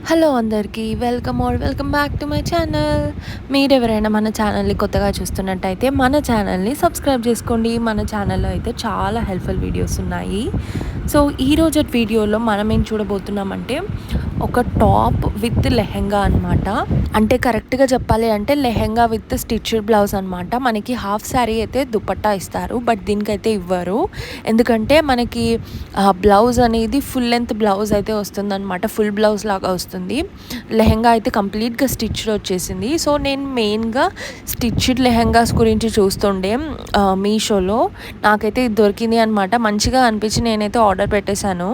Hello అందరికీ welcome back to my channel. మీరెవరైనా మన ఛానల్ని కొత్తగా చూస్తున్నట్టయితే మన ఛానల్ని సబ్స్క్రైబ్ చేసుకోండి. మన ఛానల్లో అయితే చాలా హెల్ప్ఫుల్ వీడియోస్ ఉన్నాయి. సో ఈరోజు వీడియోలో మనం ఏం చూడబోతున్నామంటే ఒక టాప్ విత్ లెహెంగా అనమాట. అంటే కరెక్ట్గా చెప్పాలి అంటే లెహెంగా విత్ స్టిచ్డ్ బ్లౌజ్ అనమాట. మనకి హాఫ్ శారీ అయితే దుపట్టా ఇస్తారు, బట్ దీనికైతే ఇవ్వరు. ఎందుకంటే మనకి బ్లౌజ్ అనేది ఫుల్ లెంత్ బ్లౌజ్ అయితే వస్తుందన్నమాట. ఫుల్ బ్లౌజ్ లాగా వస్తుంది. లెహెంగా అయితే కంప్లీట్గా స్టిచ్డ్ వచ్చేసింది. సో నేను మెయిన్గా స్టిచ్డ్ లెహెంగాస్ గురించి చూస్తుండే మీషోలో నాకైతే ఇది దొరికింది అనమాట. మంచిగా అనిపించి నేనైతే ఆర్డర్ పెట్టేశాను.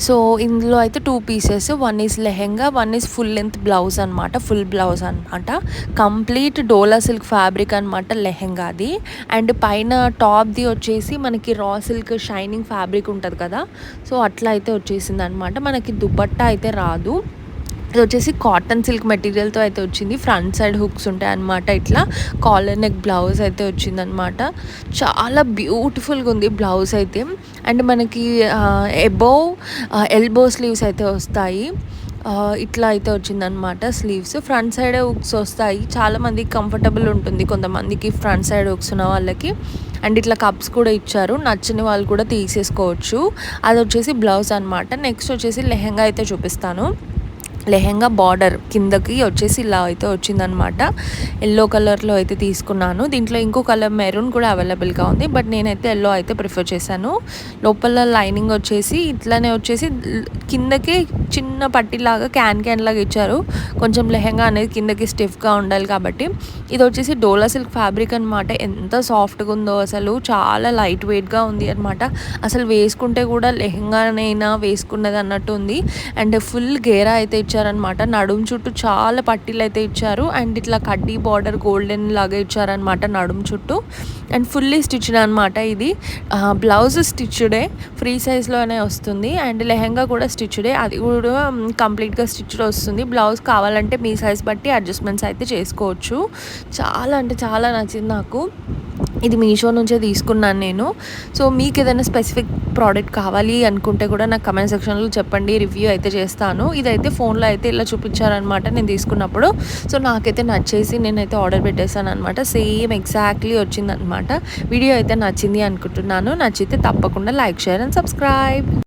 సో ఇందులో అయితే 2 pieces, one is lehenga, one is full length blouse అనమాట. ఫుల్ బ్లౌజ్ అనమాట. కంప్లీట్ డోలా సిల్క్ ఫ్యాబ్రిక్ అనమాట లెహెంగాది. అండ్ పైన టాప్ది వచ్చేసి మనకి రా సిల్క్ షైనింగ్ ఫ్యాబ్రిక్ ఉంటుంది కదా, సో అట్లా అయితే వచ్చేసింది అనమాట. మనకి దుపట్టా అయితే రాదు. ఇది వచ్చేసి కాటన్ సిల్క్ మెటీరియల్తో అయితే వచ్చింది. ఫ్రంట్ సైడ్ హుక్స్ ఉంటాయి అన్నమాట. ఇట్లా కాలర్ నెక్ బ్లౌజ్ అయితే వచ్చిందనమాట. చాలా బ్యూటిఫుల్గా ఉంది బ్లౌజ్ అయితే. అండ్ మనకి ఎబోవ్ ఎల్బో స్లీవ్స్ అయితే వస్తాయి. ఇట్లా అయితే వచ్చిందనమాట స్లీవ్స్. ఫ్రంట్ సైడ్ హుక్స్ వస్తాయి. చాలామందికి కంఫర్టబుల్ ఉంటుంది, కొంతమందికి ఫ్రంట్ సైడ్ హుక్స్ ఉన్న వాళ్ళకి. అండ్ ఇట్లా కప్స్ కూడా ఇచ్చారు, నచ్చిన వాళ్ళు కూడా తీసేసుకోవచ్చు. అది వచ్చేసి బ్లౌజ్ అనమాట. నెక్స్ట్ వచ్చేసి లెహెంగా అయితే చూపిస్తాను. లెహెంగా బార్డర్ కిందకి వచ్చేసి ఇలా అయితే వచ్చిందనమాట. ఎల్లో కలర్లో అయితే తీసుకున్నాను. దీంట్లో ఇంకో కలర్ మెరూన్ కూడా అవైలబుల్గా ఉంది, బట్ నేనైతే ఎల్లో అయితే ప్రిఫర్ చేశాను. లోపల లైనింగ్ వచ్చేసి ఇట్లానే వచ్చేసి కిందకి చిన్న పట్టిలాగా క్యాన్ లాగా ఇచ్చారు. కొంచెం లెహెంగా అనేది కిందకి స్టిఫ్గా ఉండాలి కాబట్టి. ఇది వచ్చేసి డోలా సిల్క్ ఫ్యాబ్రిక్ అనమాట. ఎంత సాఫ్ట్గా ఉందో అసలు, చాలా లైట్ వెయిట్గా ఉంది అనమాట. అసలు వేసుకుంటే కూడా లెహెంగానైనా వేసుకున్నది అన్నట్టు ఉంది. అండ్ ఫుల్ గేరా అయితే ఇచ్చారనమాట. నడుము చుట్టూ చాలా పట్టీలు అయితే ఇచ్చారు. అండ్ ఇట్లా కడ్డీ బార్డర్ గోల్డెన్ లాగా ఇచ్చారనమాట నడుము చుట్టూ. అండ్ ఫుల్లీ స్టిచ్డ్ అనమాట. ఇది బ్లౌజ్ స్టిచ్డే, ఫ్రీ సైజ్లోనే వస్తుంది. అండ్ లెహెంగా కూడా స్టిచ్డే, అది కూడా కంప్లీట్గా స్టిచ్డ్ వస్తుంది. బ్లౌజ్ కావాలంటే మీ సైజ్ బట్టి అడ్జస్ట్మెంట్స్ అయితే చేసుకోవచ్చు. చాలా అంటే చాలా నచ్చింది నాకు. ఇది మీషో నుంచే తీసుకున్నాను నేను. సో మీకు ఏదైనా స్పెసిఫిక్ ప్రోడక్ట్ కావాలి అనుకుంటే కూడా నాకు కమెంట్ సెక్షన్లో చెప్పండి, రివ్యూ అయితే చేస్తాను. ఇదైతే ఫోన్లో అయితే ఇలా చూపించారనమాట నేను తీసుకున్నప్పుడు. సో నాకైతే నచ్చేసి నేనైతే ఆర్డర్ పెట్టేశాను అనమాట. సేమ్ ఎగ్జాక్ట్లీ వచ్చిందనమాట. వీడియో అయితే నచ్చింది అనుకుంటున్నాను. నచ్చితే తప్పకుండా లైక్, షేర్ అండ్ సబ్స్క్రైబ్.